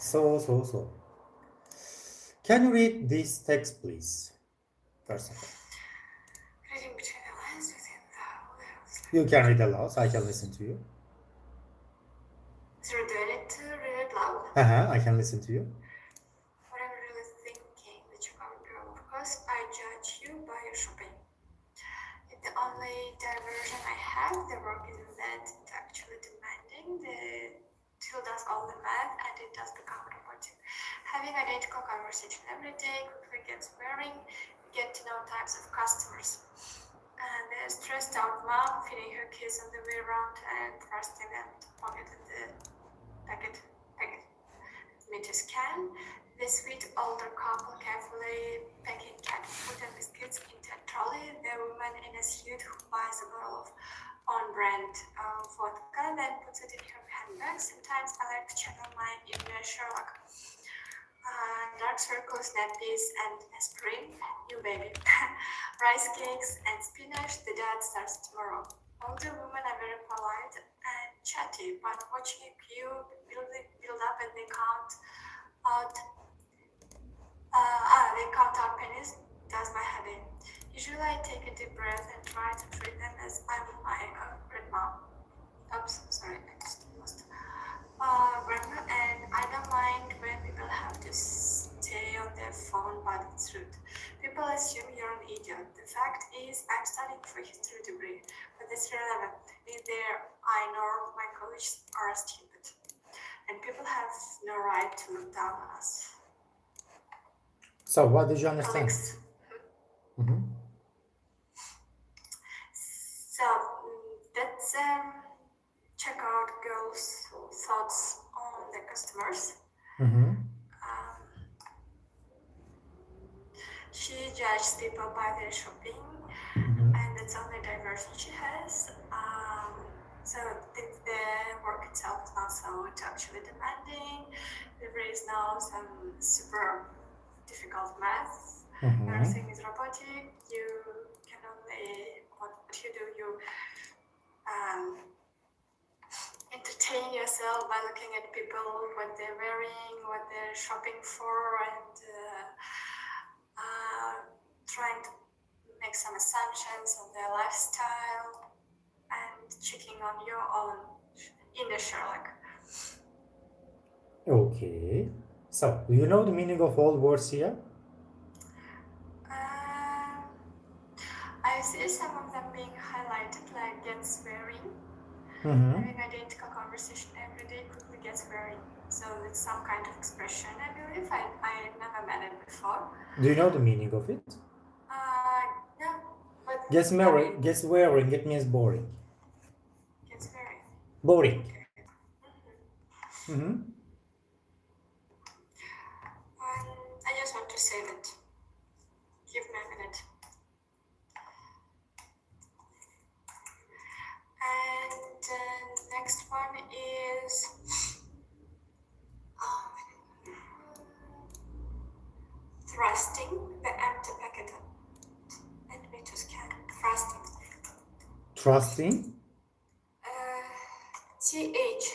So. Can you read this text, please? First of all. Reading between the lines within the words. You can read aloud, so I can listen to you. So do I need to read it loud? I can listen to you. What I'm really thinking that you can't do, of course, I judge you by your shopping. If the only diversion I have, the work isn't that actually demanding, till does all the math and it does become robotic. Having identical conversation every day quickly gets wearing, get to know types of customers. And the stressed out mom feeding her kids on the way around and thrusting them to pocket in the packet. Meters can. The sweet older couple carefully packing cat food and biscuits into a trolley. The woman in a suit who buys a bottle of on-brand vodka, then puts it in her handbag. Sometimes I like to channel my inner Sherlock. Dark circles, nappies, and aspirin. You baby. Rice cakes and spinach. The dad starts tomorrow. Older women are very polite and chatty, but watching a queue build up and they count out pennies does my head in. Usually I take a deep breath and try to treat them as I would my grandma. Oops, sorry, I just lost. Grandma, and I don't mind when people have to stay on their phone, but it's rude. People assume you're an idiot. The fact is, I'm studying for a history degree, but that's irrelevant. Neither I nor my colleagues are stupid, and people have no right to look down on us. So, what did you understand? Colleagues. So that's check out girls' thoughts on the customers. She judges people by their shopping, and that's only diversion she has. So the work itself is not so actually demanding. There is no some super difficult math. Everything is robotic. You can only what you do. You entertain yourself by looking at people, what they're wearing, what they're shopping for, and trying to make some assumptions on their lifestyle and checking on your own inner Sherlock. Okay. So, do you know the meaning of all words here? I see some of them being highlighted, like gets wearing. Having identical conversation every day quickly gets wearing. So it's some kind of expression, I believe. I never met it before. Do you know the meaning of it? No. But Gets wearing, it means boring. Gets wearing. Boring. Okay. I just want to save it. Give me a minute. And next one is thrusting the empty packet. Let me just scan. Thrusting. Trusting? TH,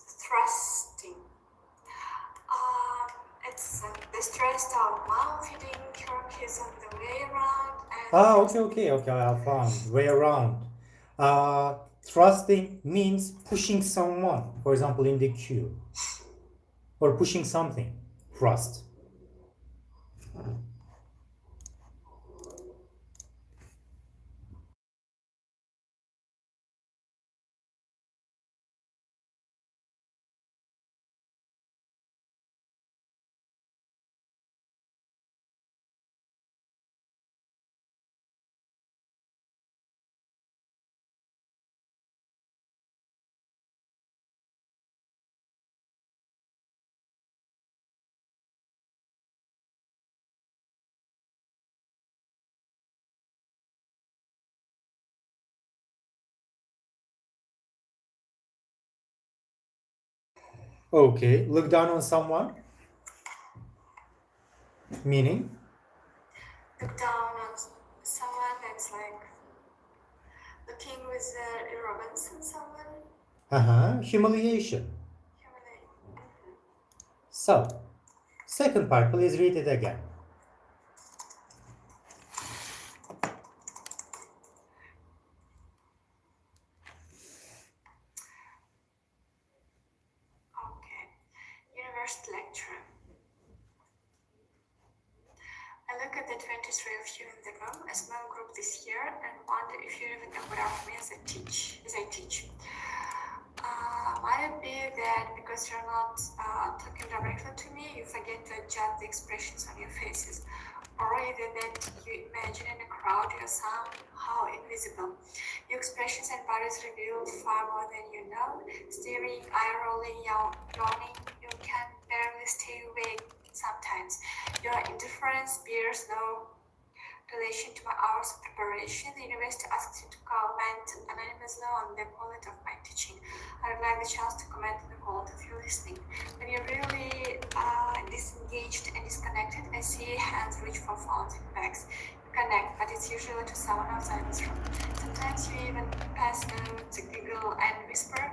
thrusting. It's the stressed out mom feeding her kids on the way around. Okay, I found. Way around. Thrusting means pushing someone, for example, in the queue. Or pushing something. Thrust. Okay, look down on someone. Meaning? Look down on someone that's like looking with arrogance on someone. Humiliation. So, second part, please read it again. Okay. University lecture. I look at the 23 of you in the room, a small group this year, and wonder if you're even aware of me as I teach. Might it be that because you're not talking directly to me, you forget to adjust the expressions on your faces? Or either that you imagine in a crowd you're somehow invisible. Your expressions and bodies reveal far more than you know. Staring, eye-rolling, yawning, you can barely stay awake sometimes. Your indifference bears no relation to my hours of preparation. The university asks you to comment anonymously on the quality of my teaching. I would like the chance to comment on the quality of your listening. When you're really disengaged and disconnected, I see hands reach for phones and bags. You connect, but it's usually to someone outside this room. Sometimes you even pass notes, giggle, and whisper.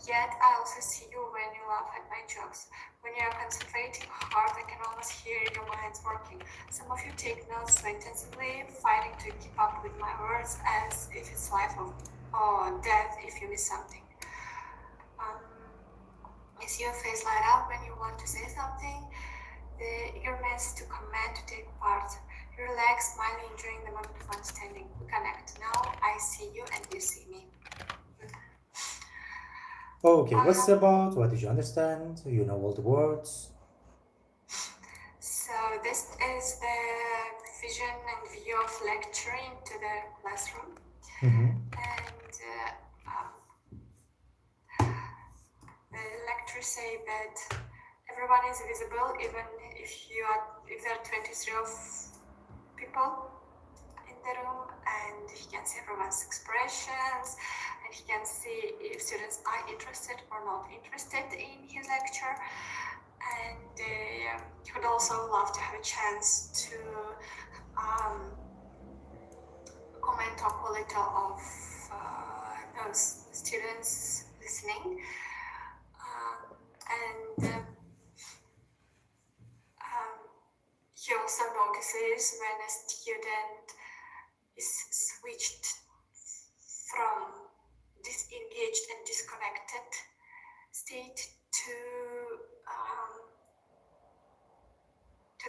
Yet I also see you when you laugh at my jokes. When you are concentrating hard, I can almost hear your minds working. Some of you take notes so intensively, fighting to keep up with my words as if it's life or death if you miss something. I see your face light up when you want to say something, the eagerness to comment, to take part. You relax, smiling, enjoying the moment of understanding. We connect. Now I see you and you see me. Okay, what's it about? What did you understand? You know all the words? So this is the vision and view of lecturing to the classroom. And the lecturers say that everyone is visible, even if there are 23 of people in the room, and he can see everyone's expressions, and he can see if students are interested or not interested in his lecture. And he would also love to have a chance to comment on quality of those students listening. He also notices when a student is switched from disengaged and disconnected state to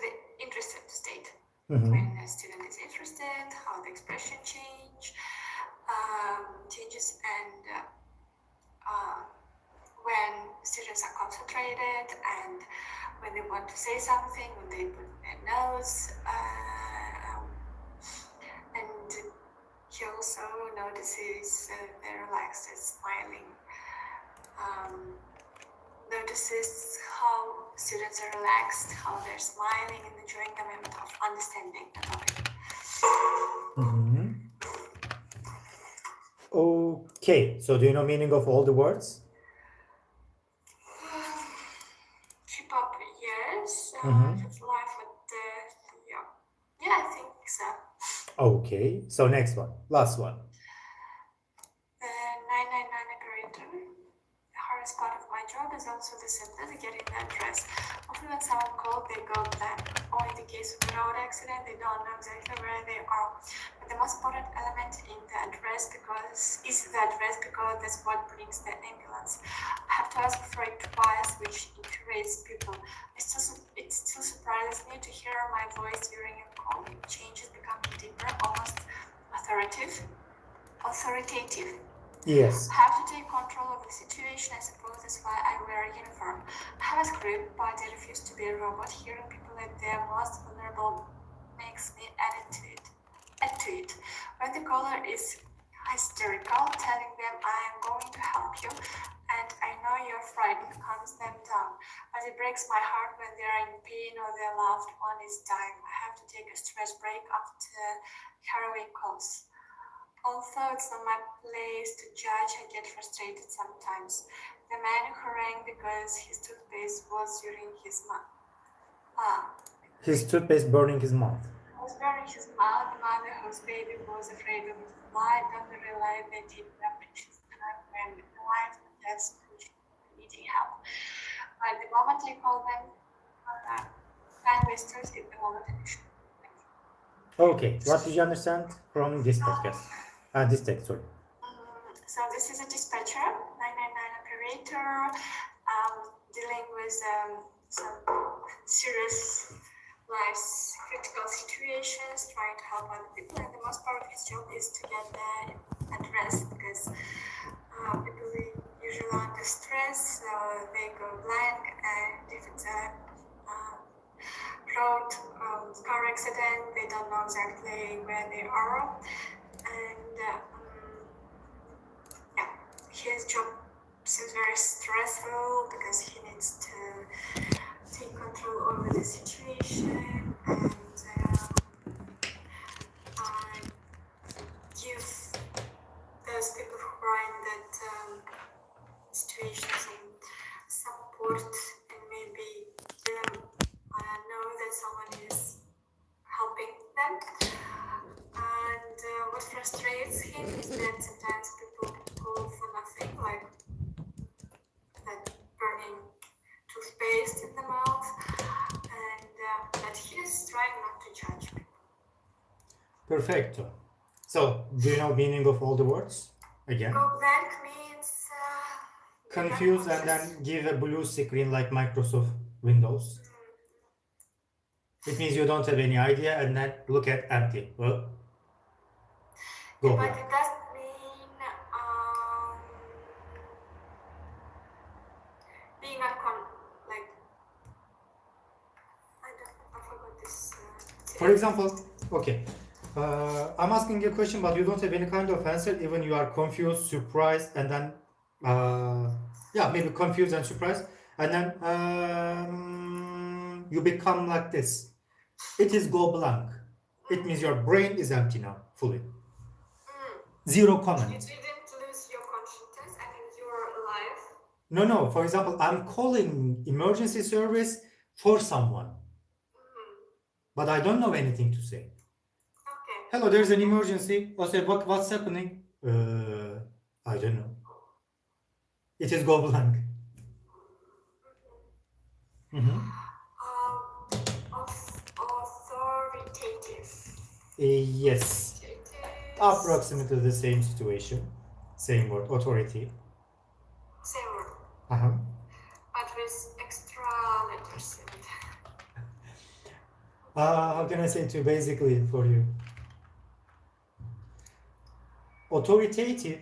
the interested state. When a student is interested, how the expression changes, and when students are concentrated and when they want to say something, when they put their notes, and he also notices they're relaxed and smiling. Notices how students are relaxed, how they're smiling and enjoying the moment of understanding the topic. Okay, so do you know meaning of all the words? Keep up, yes. If it's life or death, yeah, I think so. Okay, so next one, last one. 999 operator. The hardest part of my job is also the symptom of getting the address. Often when someone calls, they go blank. Or in the case of a road accident, they don't know exactly where they are. But the most important element in the address is the address because that's what brings the ambulance. I have to ask for it twice, which infuriates people. It still surprises me to hear my voice during a call. It changes, becoming deeper, almost authoritative. Yes. I have to take control of the situation. I suppose that's why I wear a uniform. I have a script, but I refuse to be a robot. Hearing people at their most vulnerable makes me add to it. When the caller is hysterical, telling them I am going to help you, and I know you're frightened, calms them down. But it breaks my heart when they are in pain or their loved one is dying. I have to take a stress break after harrowing calls. Although it's not my place to judge, I get frustrated sometimes. The man who rang because his toothpaste was burning his mouth. His toothpaste burning his mouth. Was burning his mouth. The mother whose baby was afraid of his blood doesn't realize that he precious time when the wife and death needing help. At the moment I call them time wasters at the moment I should. Okay, what did you understand from this podcast? This text, sorry. So this is a dispatcher, 999 operator, dealing with some serious life's critical situations, trying to help other people, and the most part of his job is to get there at rest, because people usually under stress, so they go blank, and if it's a road car accident, they don't know exactly where they are, and his job seems very stressful because he needs to take control over the situation and give those people who are in that situation some support and maybe know that someone is helping them. And what frustrates him is that sometimes people call for nothing, like that burning toothpaste in the mouth, and but he is trying not to judge people. Perfecto. So, do you know meaning of all the words? Again? Go blank means Confuse and then give a blue screen like Microsoft Windows. It means you don't have any idea and then look at empty. Well, go but blank. it doesn't mean being like I forgot this. For example, okay, I'm asking you a question, but you don't have any kind of answer. Even you are confused, surprised, and then maybe confused and surprised, and then you become like this. It is go blank. It means your brain is empty now, fully. Zero You comment. didn't lose your consciousness. I mean, you're alive. No. For example, I'm calling emergency service for someone, but I don't know anything to say. Okay. Hello, there's an emergency. I say, what's happening? I don't know. It is go blank. Authoritative. Yes. Approximately the same situation. Same word, authority. Same word. But with extra letters in it. How can I say it basically for you? Authoritative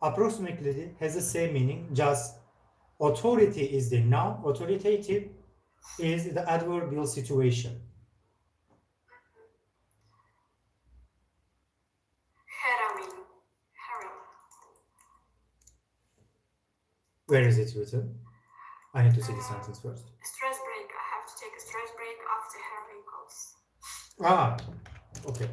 approximately has the same meaning, just authority is the noun, authoritative is the adverbial situation. Harrowing. Where is it written? I need to see the sentence first. Stress break. I have to take a stress break after harrowing calls. Okay.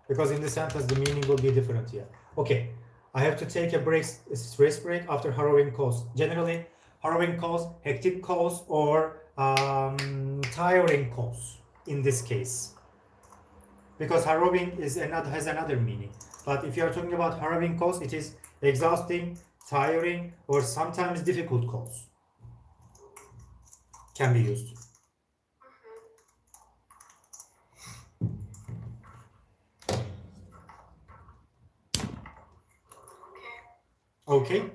Because in the sentence the meaning will be different here. Okay. I have to take a stress break after harrowing calls. Generally, harrowing calls, hectic calls, or tiring calls in this case. Because harrowing has another meaning. But if you are talking about harrowing calls, it is exhausting, tiring, or sometimes difficult calls. Can be used. Okay. And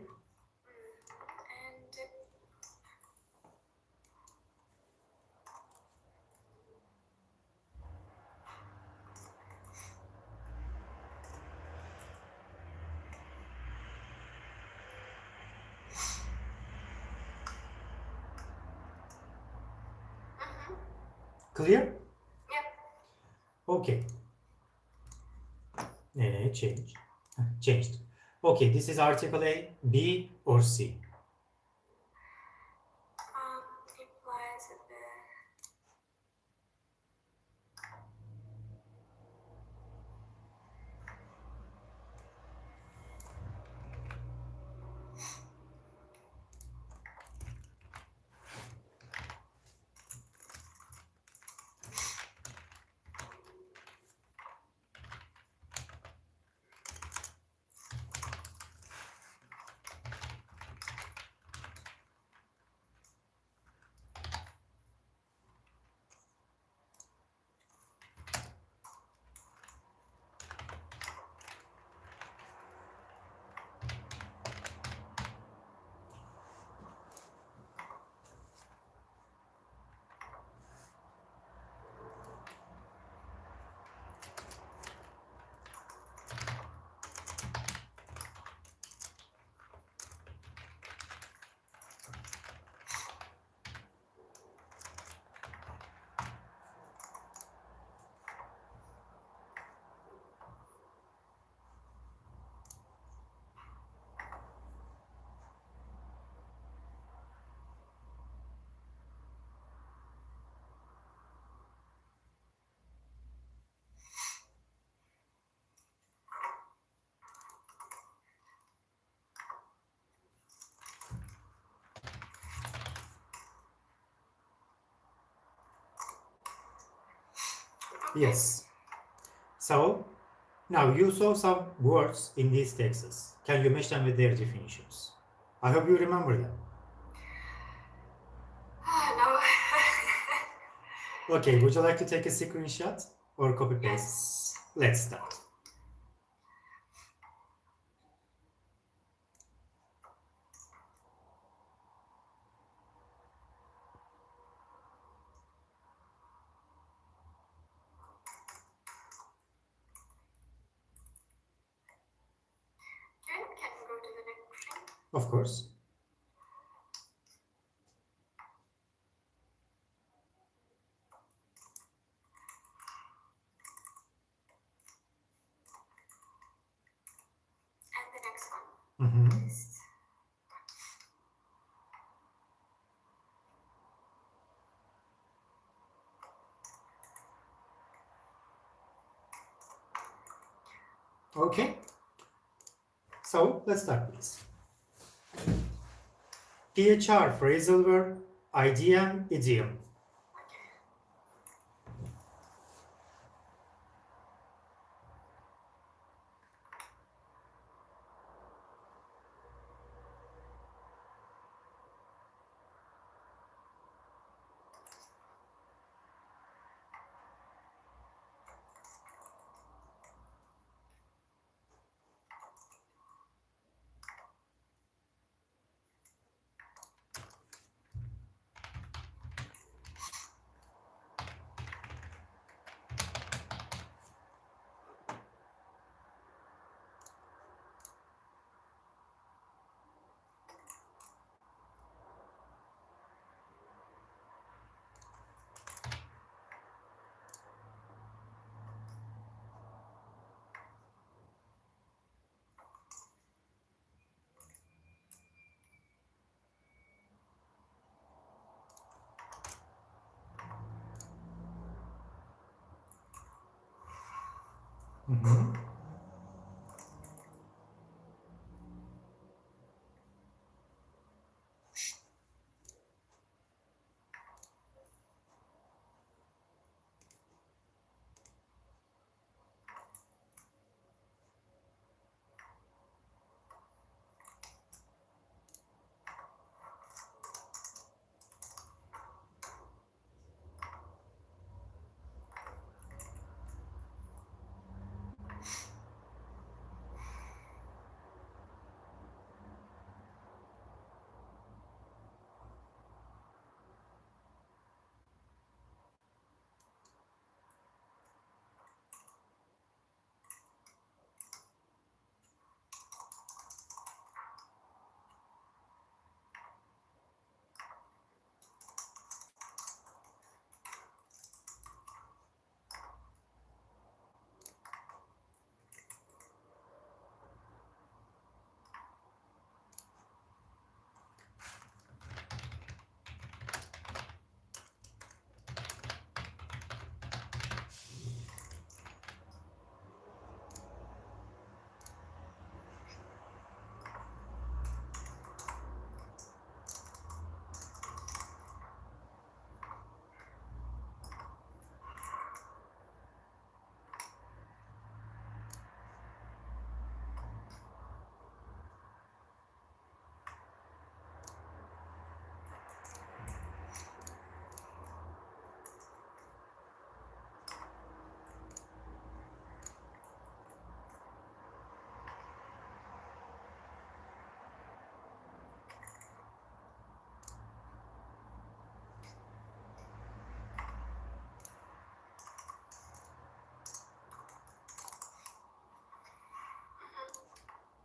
Clear? yeah. Okay. Changed. Okay, this is article A, B, or C. Implies a bit. Yes. So now you saw some words in these texts. Can you match them with their definitions? I hope you remember them. No. Okay, would you like to take a screenshot or copy paste? Yes. Let's start. Can we go to the next screen? Of course. And the next one Mhm. is Okay. So let's start with this. PHR, phrasal verb, IDM, idiom. okay. Mhm.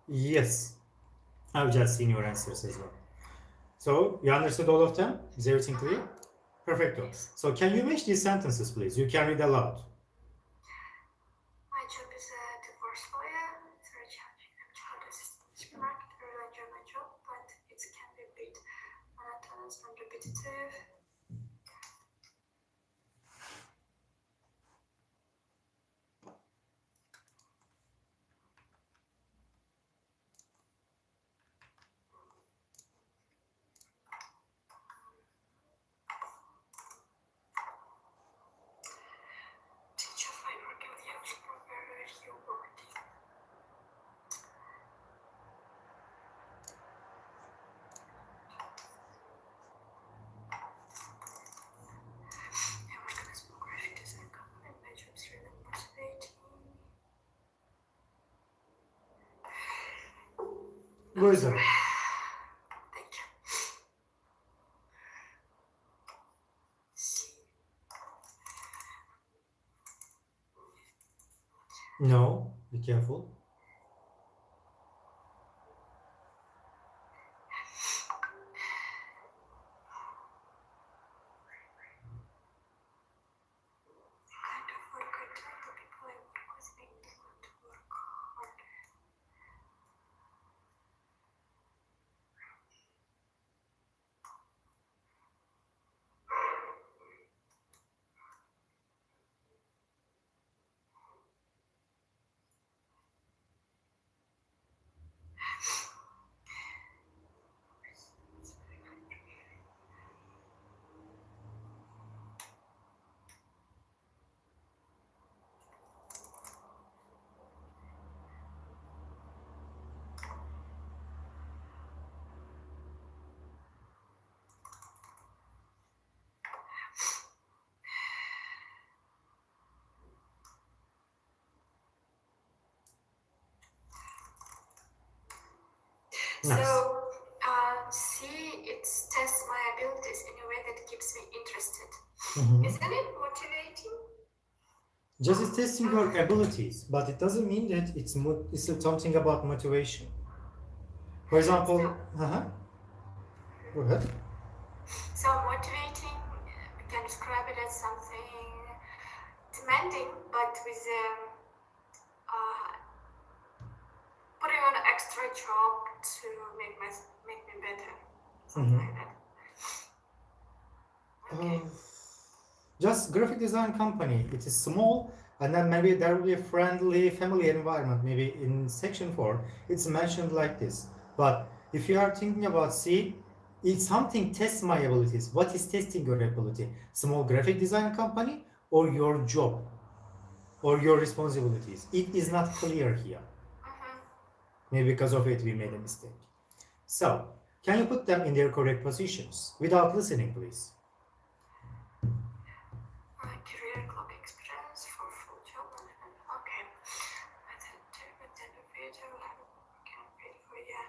Yes, I've just seen your answers as well. So you understood all of them? Is everything clear? Perfecto. So can you match these sentences, please? You can read aloud. My job is a divorce lawyer. It's very challenging. I'm child assistant in the supermarket. I really enjoy my job, but it can be a bit monotonous and repetitive. Wo ist er? Thank you. No, be careful. Kind of work I do, the people I work with make me want to work harder. Nice. So, C, it tests my abilities in a way that keeps me interested. Mhm. Isn't it motivating? Just it's testing your abilities, but it doesn't mean that it's something about motivation. For example, go ahead. So motivating, we can describe it as something demanding, but with putting on an extra job to make me better, something like that. Okay. Just graphic design company. It is small, and then maybe there will be a friendly family environment. Maybe in section 4, it's mentioned like this. But if you are thinking about C, it's something tests my abilities. What is testing your ability? Small graphic design company or your job or your responsibilities? It is not clear here. Maybe because of it we made a mistake. So, can you put them in their correct positions without listening, please? Career clock experience for full job. Okay. I think at the end of it, I will have a can read for you.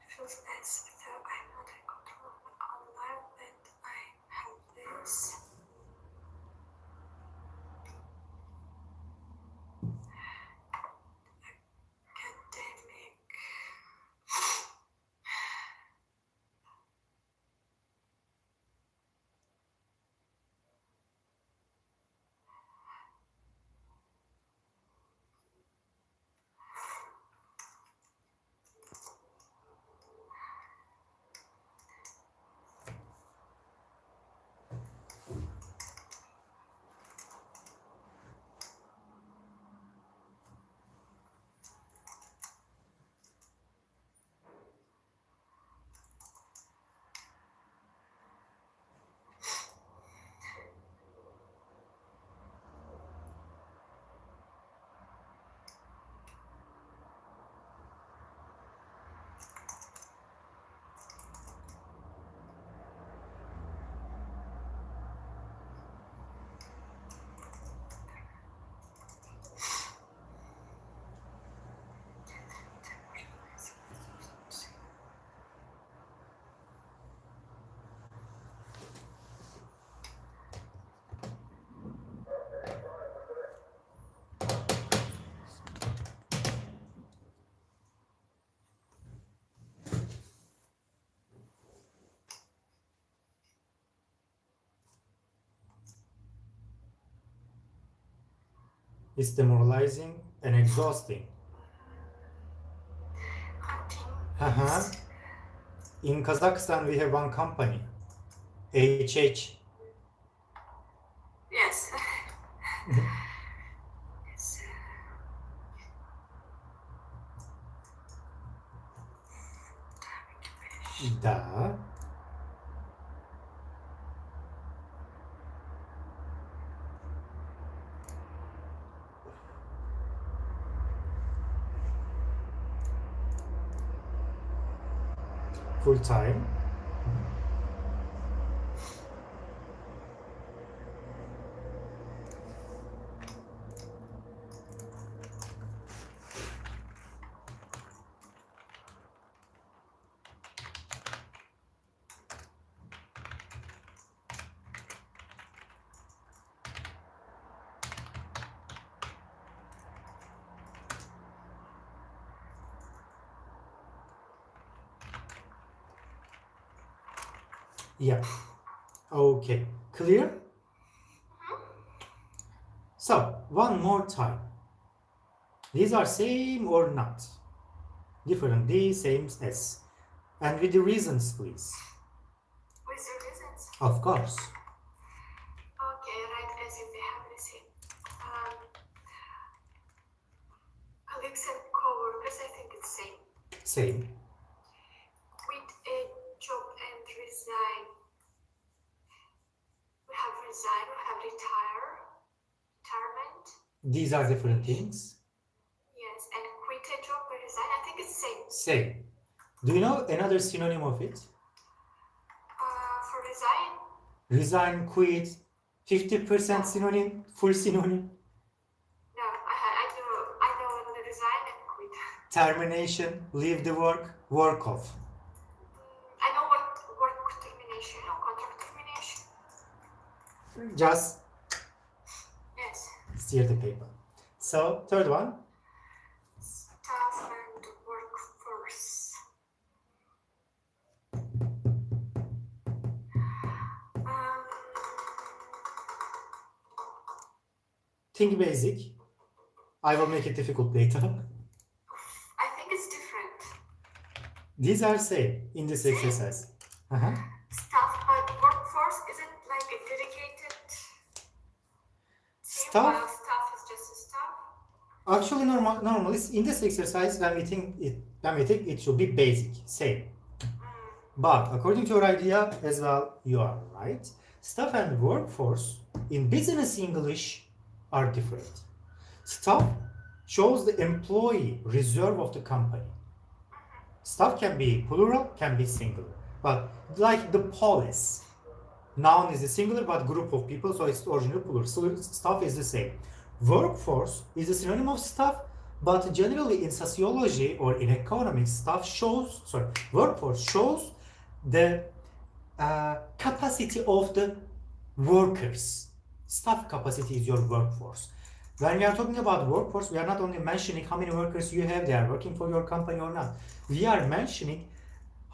It feels nice though I'm not in control of my own life, but I have this. Academic. It's demoralizing and exhausting. Hunting. In Kazakhstan, we have one company, HH. Yes. Да. Full time. Yeah. Okay. Clear? So, one more time. These are same or not? Different, the same as. And with the reasons, please. With the reasons? Of course. Okay, right, as if they have the same. Colleagues and co-workers, I think it's same. Same. Quit a job and resign. We have resign, we have retirement. These are different things. Yes, and quit a job and resign, I think it's same. Same. Do you know another synonym of it? For resign? Resign, quit, 50% synonym, full synonym. No, I know the resign and quit. Termination, leave the work, work off. I know what work termination or contract termination. Just Yes. steer the paper. So, third one. Staff and workforce. Think basic. I will make it difficult later. I think it's different. These are same in this exercise. Staff but workforce isn't like a dedicated team. Staff? While staff is just a staff. Actually, normally in this exercise, when we think it should be basic, same. But according to your idea as well, you are right. Staff and workforce in business English are different. Staff shows the employee reserve of the company. Staff can be plural, can be singular. But like the police, noun is a singular but group of people, so it's originally plural. So staff is the same. Workforce is a synonym of staff, but generally in sociology or in economics, workforce shows the capacity of the workers. Staff capacity is your workforce. When we are talking about workforce, we are not only mentioning how many workers you have, they are working for your company or not. We are mentioning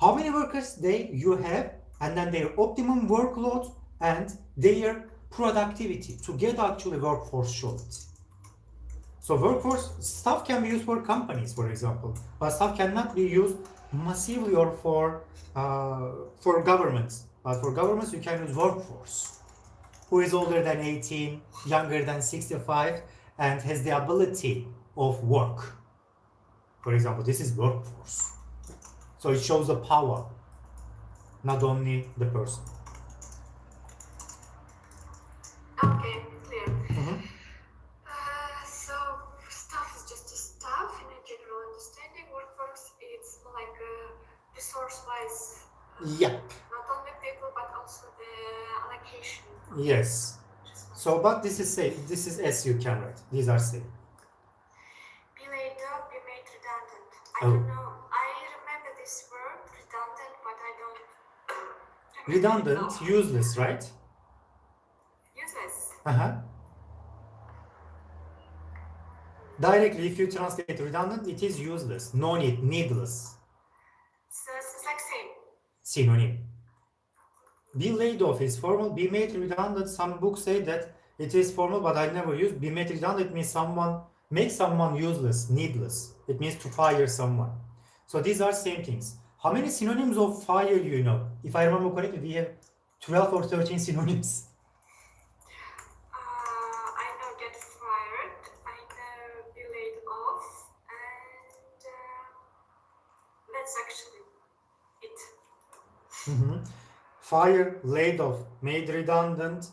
how many workers you have, and then their optimum workload and their productivity to get actually workforce showed. So workforce staff can be used for companies, for example, but staff cannot be used massively or for governments. But for governments, you can use workforce, who is older than 18, younger than 65, and has the ability of work. For example, this is workforce. So it shows the power, not only the person. Okay, clear. So staff is just a staff in a general understanding. Workforce it's more like resource-wise. Yeah. Not only people but also the allocation. Yes. So, but this is safe. This is as you can write. These are safe. Be laid off, be made redundant. I Oh. don't know. I remember this word, redundant, but I don't. Redundant, know. useless, right? Useless. Directly, if you translate redundant, it is useless. No need, needless. So it's like same. Synonym. Be laid off is formal. Be made redundant. Some books say that it is formal, but I never use. Be made redundant means make someone useless, needless. It means to fire someone. So these are same things. How many synonyms of fire you know? If I remember correctly, we have 12 or 13 synonyms. I know get fired. I know be laid off, and that's actually it. Fire, laid off, made redundant,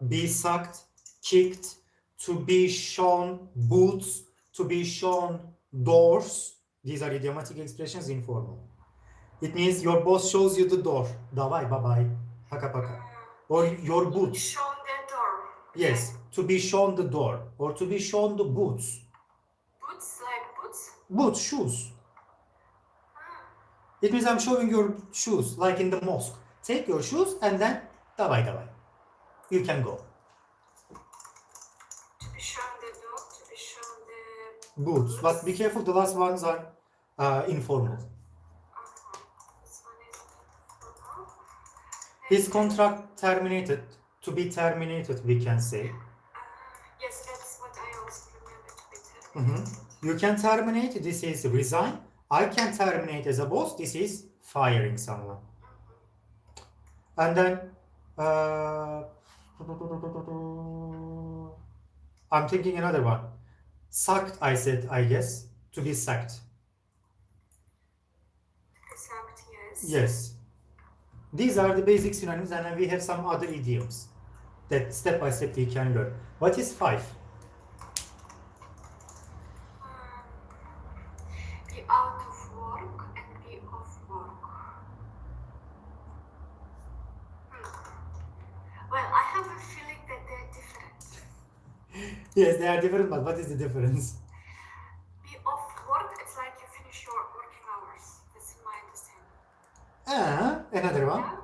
be sacked, kicked, to be shown boots, to be shown doors. These are idiomatic expressions, informal. It means your boss shows you the door. Davai, bye-bye, paka-paka. Or your boots. Shown the door. Yes, to be shown the door. Or to be shown the boots. Boots, like boots? Boots, shoes. It means I'm showing your shoes, like in the mosque. Take your shoes and then davai. You can go. To be shown the door, to be shown the Boots. But be careful, the last ones are informal. This one is informal. His contract terminated. To be terminated, we can say. Yes, that's what I also remember, to be terminated. You can terminate. This is resign. I can terminate as a boss. This is firing someone. And then I'm thinking another one. Sucked, I said, I guess. To be sacked. Sucked, yes. Yes. These are the basic synonyms, and then we have some other idioms that step by step we can learn. What is 5? Be out of work and be off work. Well, I have a feeling that they're different. Yes, they are different, but what is the difference? Be off work, it's like you finish your working hours. That's my understanding. Another one. Yeah?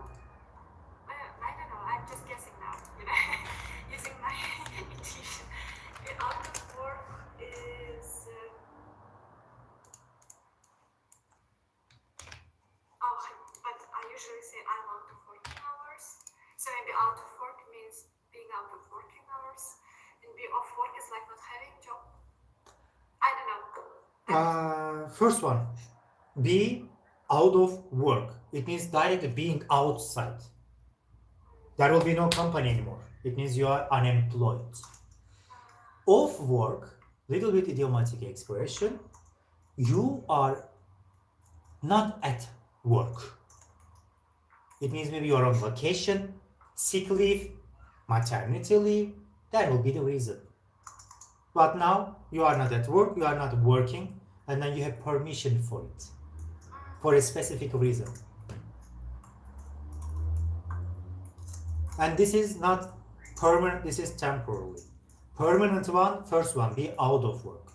I don't know, I'm just guessing now, you know, using my intuition. Be out of work is... but I usually say I'm out of working hours. So maybe out of work means being out of working hours. And be off work is like not having a job. I don't know. First one. Be out of work. It means directly being outside. There will be no company anymore. It means you are unemployed. Off work, little bit idiomatic expression. You are not at work. It means maybe you are on vacation, sick leave, maternity leave. That will be the reason. But now you are not at work, you are not working, and then you have permission for it, for a specific reason. And this is not permanent, this is temporary. Permanent one, first one, be out of work.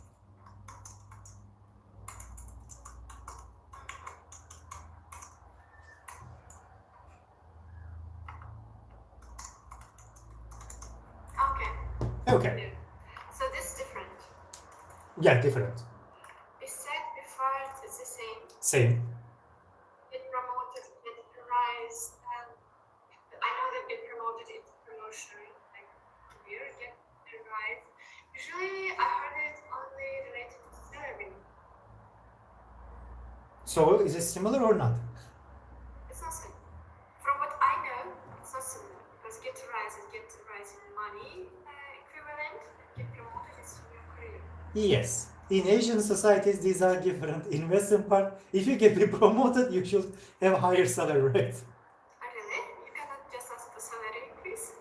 Okay. So this is different. Yeah, different. Be sad, be fired, it's the same. Same. Get promoted, get rise. I know that get promoted is promotion, like career, get rise. Usually I heard it only related to salary. So is it similar or not? It's not similar. From what I know, it's not similar. Because get rise and get rise in money equivalent, get promoted is from your career. Yes. In Asian societies, these are different. In Western part, if you get promoted, you should have higher salary rate. Oh, really? You cannot just ask for salary increase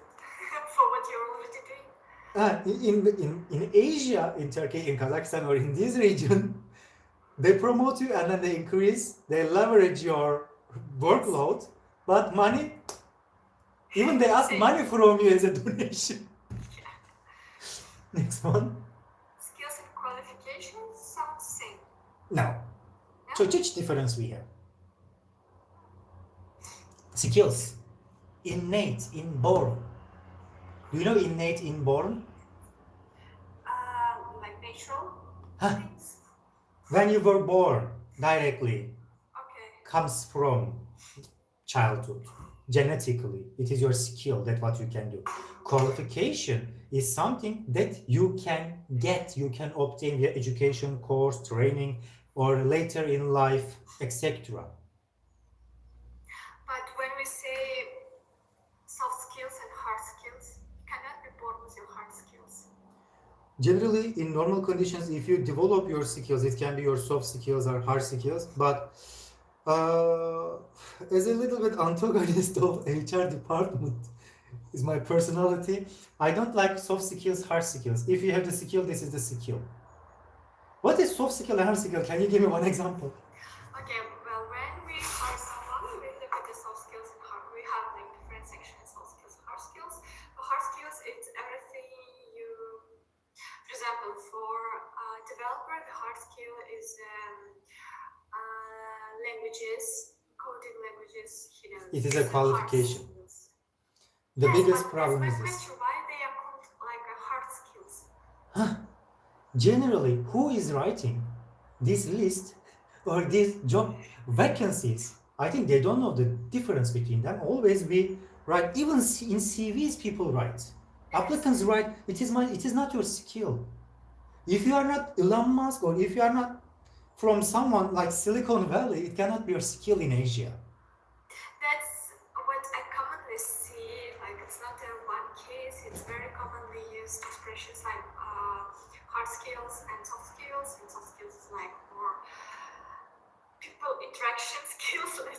for what you're already doing? In Asia, in Turkey, in Kazakhstan, or in this region, they promote you and then they increase, they leverage your workload, but money, even they ask money from you as a donation. Next one. Skills and qualifications sound same. No. So which difference we have? Skills. Innate, inborn. Do you know innate, inborn? Like natural things? When you were born, directly Okay. comes from childhood. Genetically, it is your skill, that's what you can do. Qualification is something that you can get, you can obtain via education, course, training, or later in life, etc. But when we say soft skills and hard skills, you cannot be born with your hard skills. Generally, in normal conditions, if you develop your skills, it can be your soft skills or hard skills, but as a little bit antagonist of HR department is my personality. I don't like soft skills, hard skills. If you have the skill, this is the skill. What is soft skill and hard skill? Can you give me one example? Okay, well, when we hire someone, we look at the soft skills and hard. We have like different sections, soft skills and hard skills. For hard skills, it's everything you. For example, for a developer, the hard skill is languages, coding languages. He knows. It is a qualification. The Yes, biggest but problem that's is my this. question. Why they are called like hard skills? Generally, who is writing this list or these job vacancies? I think they don't know the difference between them. Always we write, even in CVs people write. Applicants write, it is not your skill. If you are not Elon Musk or if you are not from someone like Silicon Valley, it cannot be your skill in Asia. That's what I commonly see. Like it's not a one case. It's very commonly used expressions like hard skills and soft skills. And soft skills is like more people interaction skills. Like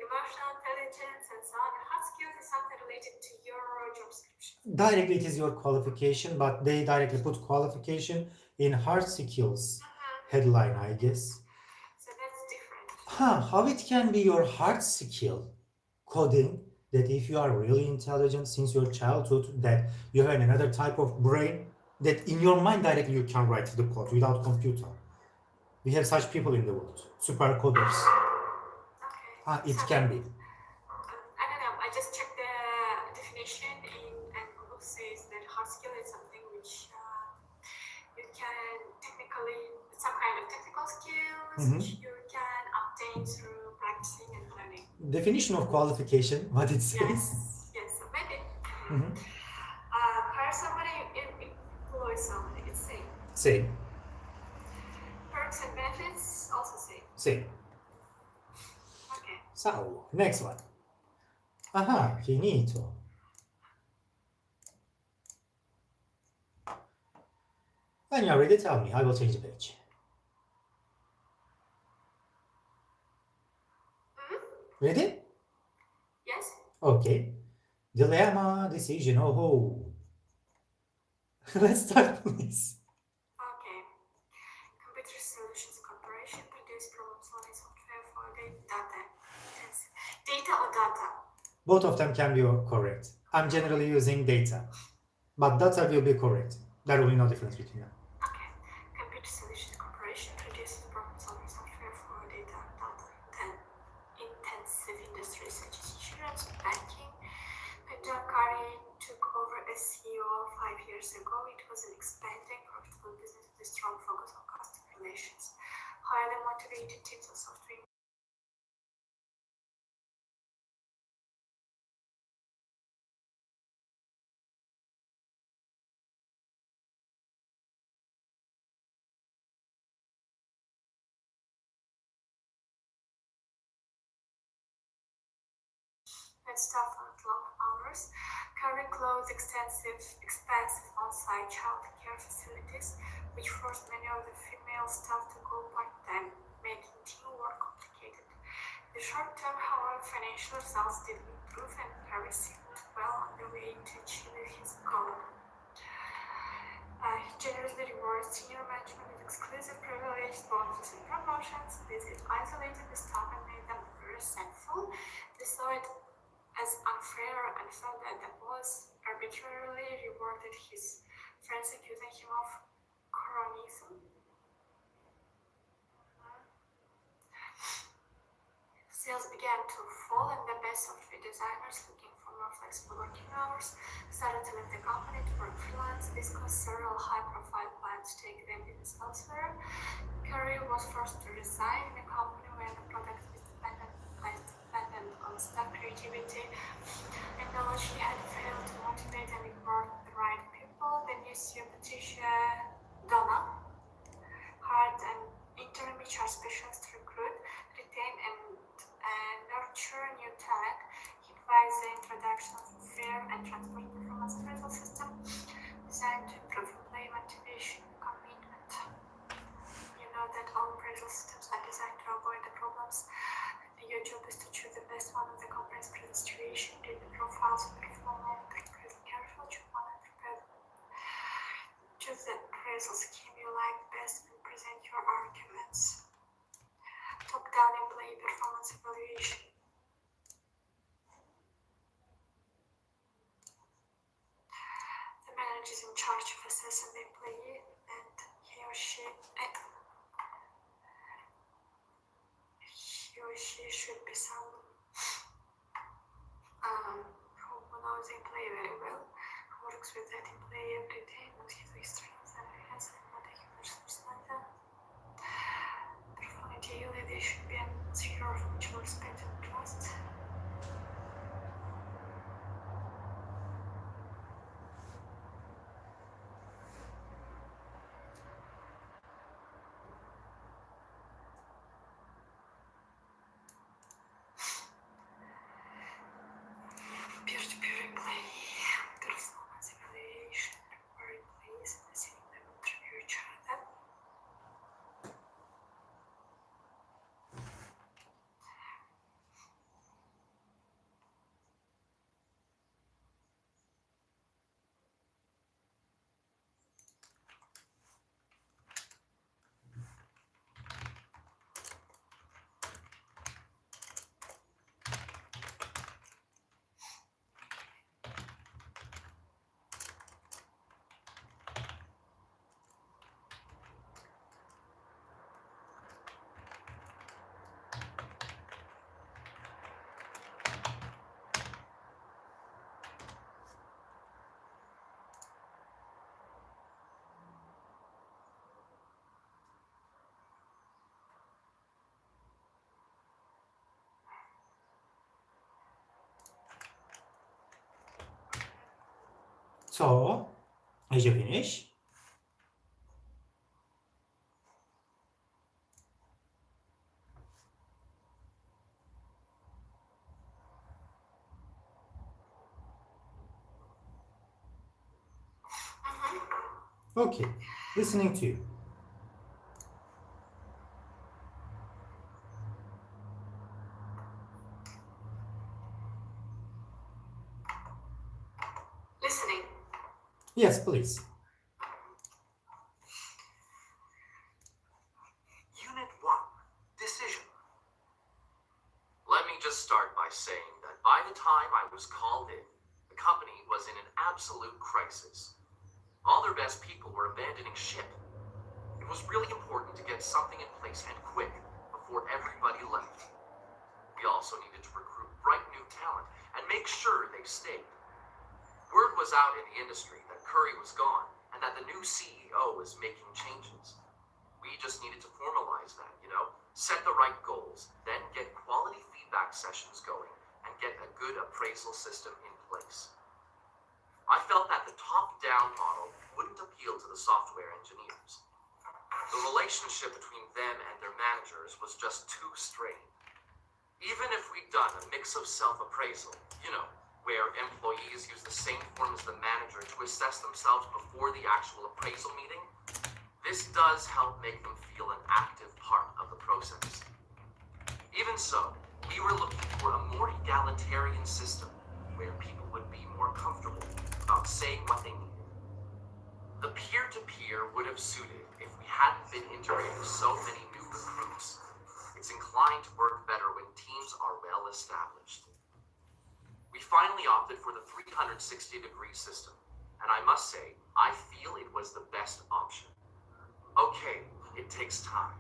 emotional intelligence and so on. And hard skills is something related to your job description. Directly it is your qualification, but they directly put qualification in hard skills headline, I guess. So that's different. How it can be your hard skill, coding, that if you are really intelligent since your childhood, that you have another type of brain, that in your mind directly you can write the code without computer. We have such people in the world, super coders. Okay. It So can be. I don't know. I just checked the definition and Google says that hard skill is something which you can technically, some kind of technical skills which you can obtain through practicing and learning. Definition of qualification, what it says. Yes, so maybe. Hire somebody, employ somebody, it's same. Same. Perks and benefits, also same. Same. Okay. So, next one. Finito. When you are ready, tell me. I will change the page. Ready? Yes? Okay. Dilemma, decision, Let's start, please. Okay. Computer Solutions Corporation produce problem-solving software for data. Data or data? Both of them can be correct. I'm generally using data, but data will be correct. There will be no difference between them. Okay. Computer Solutions Corporation produces problem-solving software for data-intensive industries such as insurance and banking. When Corey took over as CEO 5 years ago, it was an expanding, profitable business with a strong focus on customer relations. Highly motivated teams of software and staff worked long hours. Curry closed expensive on-site child care facilities, which forced many of the female staff to go part-time, making teamwork complicated. In the short term, however, financial results did improve and Curry seemed well on the way to achieving his goal. He generously rewards senior management with exclusive privileges, bonuses, and promotions. This isolated the staff and made them resentful. They saw it as unfair and felt that the boss arbitrarily rewarded his friends, accusing him of cronyism. Sales began to fall, and the best software designers looking for more flexible working hours started to leave the company to work freelance. This caused several high-profile clients to take their business elsewhere. Curry was forced to resign in a company where the product was dependent on staff creativity and knowledge. He had failed to motivate and reward the right people. The new CEO, Patricia Donna, hired an interim HR specialist to recruit, retain, and nurture new talent. He advised the introduction of a fair and transparent performance appraisal system designed to improve employee motivation and commitment. You know that all appraisal systems are designed to avoid the problems. Your job is to choose the best one of the company's present situation, read the profiles, and perform all appraisal carefully, choose one and prepare them. Choose the appraisal scheme you like best and present your arguments. Top-down employee performance evaluation. The manager is in charge of assessing the employee, and he or she should be someone who knows the employee very well, who works with that employee every day, knows his strengths and weaknesses, and not a human resource like that. Performing Ideally, they should be a sphere of mutual respect and trust. Peer-to-peer employee, performance evaluation, requiring employees at the same level to review each other. So, did you finish? Okay, listening to you. Listening. Yes, please. Unit 1, Decision. Let me just start by saying that by the time I was called in, the company was in an absolute crisis. All their best people were abandoning ship. It was really important to get something in place and quick before everybody left. We also needed to recruit bright new talent and make sure they stayed. Word was out in the industry that Curry was gone and that the new CEO was making changes. We just needed to formalize that, set the right goals, then get quality feedback sessions going and get a good appraisal system in place. I felt that the top-down model wouldn't appeal to the software engineers. The relationship between them and their managers was just too strained. Even if we'd done a mix of self-appraisal, where employees use the same form as the manager to assess themselves before the actual appraisal meeting, this does help make them feel an active part of the process. Even so, we were looking for a more egalitarian system where people would be more comfortable about saying what they needed. The peer-to-peer would have suited if we hadn't been integrating so many new recruits. It's inclined to work better when teams are well established. We finally opted for the 360-degree system, and I must say, I feel it was the best option. Okay, it takes time,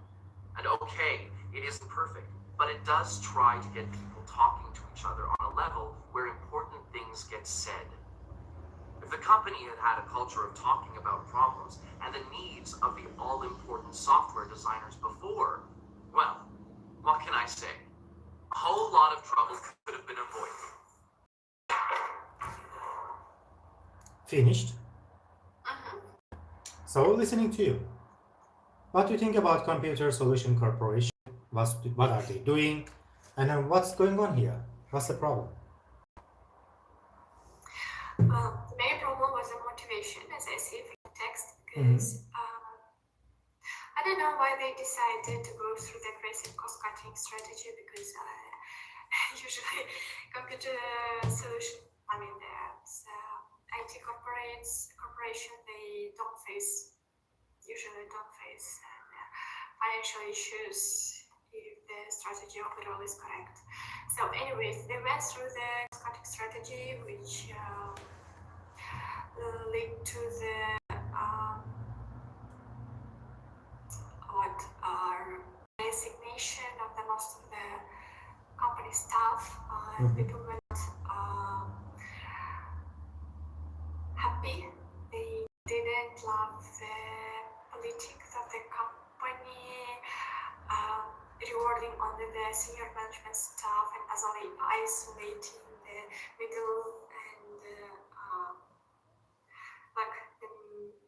and okay, it isn't perfect, but it does try to get people talking to each other on a level where important things get said. If the company had had a culture of talking about problems and the needs of the all-important software designers before, well, what can I say? A whole lot of trouble could have been avoided. Finished? So, listening to you. What do you think about Computer Solution Corporation? What are they doing? And then what's going on here? What's the problem? Well, the main problem was the motivation, as I see from the text, because I don't know why they decided to go through the aggressive cost-cutting strategy, because usually computer solution, IT corporation, they usually don't face financial issues if the strategy overall is correct. So anyways, they went through the cost-cutting strategy, which lead to the resignation of the most of the company staff. People were not happy. They didn't love the politics of the company. It only the senior management staff and isolating the middle and like the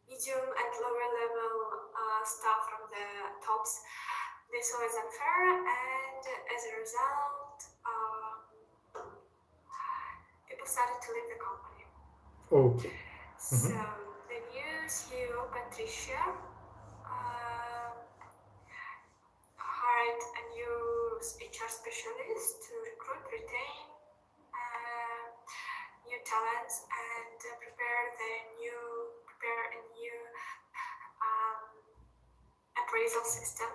medium and lower level staff from the tops. This was unfair, and as a result, people started to leave the company. Okay. So the new CEO, Patricia, hired a new HR specialist to recruit, retain new talents, and prepare a new appraisal system,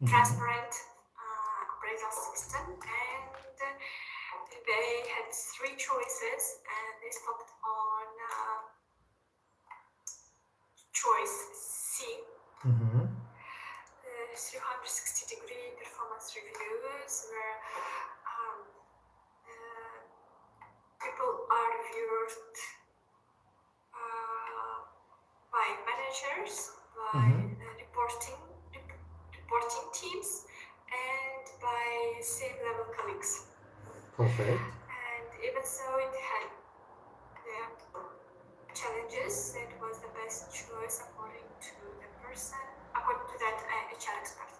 transparent appraisal system, and they had 3 choices, and they stopped on choice C. 360-degree performance reviews, where people are reviewed by managers, by reporting teams, and by same level colleagues. Perfect. And even so, it had the challenges. It was the best choice according to that HR expert,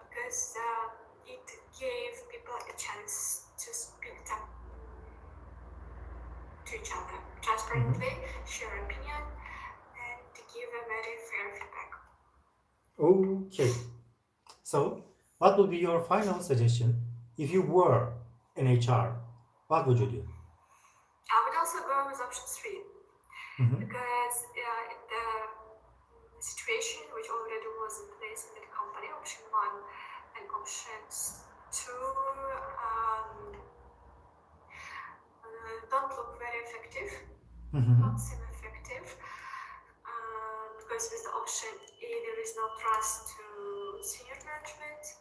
because it gave people a chance to speak them to each other transparently, share opinion, and to give a very fair feedback. Okay. So, what would be your final suggestion if you were an HR? What would you do? I would also go with option 3, because in the situation which already was in place in the company, option 1 and option 2 don't look very effective, don't seem effective, because with the option A there is no trust to senior management.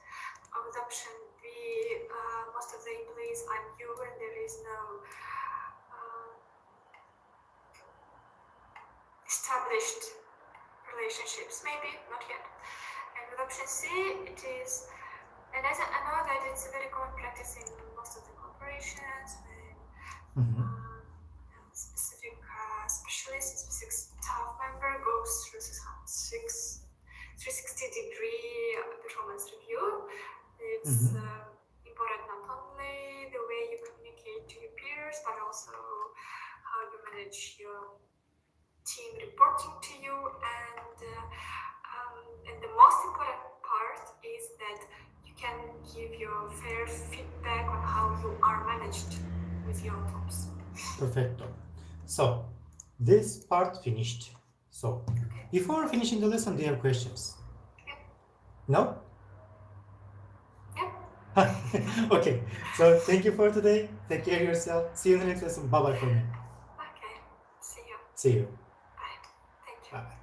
With option B, most of the employees are new and there is no established relationships, maybe not yet. And with option C, it is, and as I know that it's a very common practice in most of the corporations when specific specialist, specific staff member goes through 360-degree performance review. It's important not only the way you communicate to your peers, but also how you manage your team reporting to you, and the most important part is that you can give your fair feedback on how you are managed with your tops. Perfecto. So, this part finished. So, before finishing the lesson, do you have questions? No? Okay. So, thank you for today. Take care of yourself. See you in the next lesson. Bye-bye for me. Okay. See you. See you. Bye. Thank you. Bye.